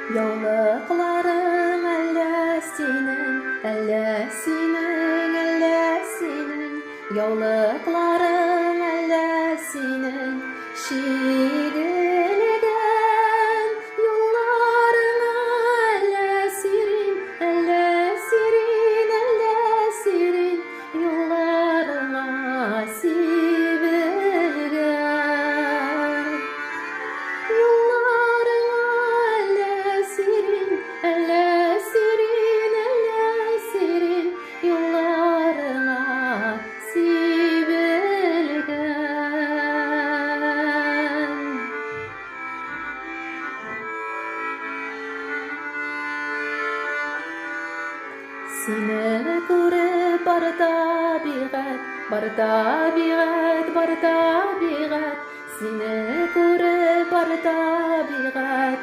Яулыкларың әллә синең, әллә синең, әллә синең, яулыкларың әллә синең, шигелгән юлларыңа әллә сирин, әллә сирин, әллә сирин, юлларыңа сибелгән. Юлларыңа әллә сирин, әллә сирин, әллә сирин, юлларыңа сибелгән. Сине күреп бар табигать, бар табигать, бар табигать, сине күреп бар табигать,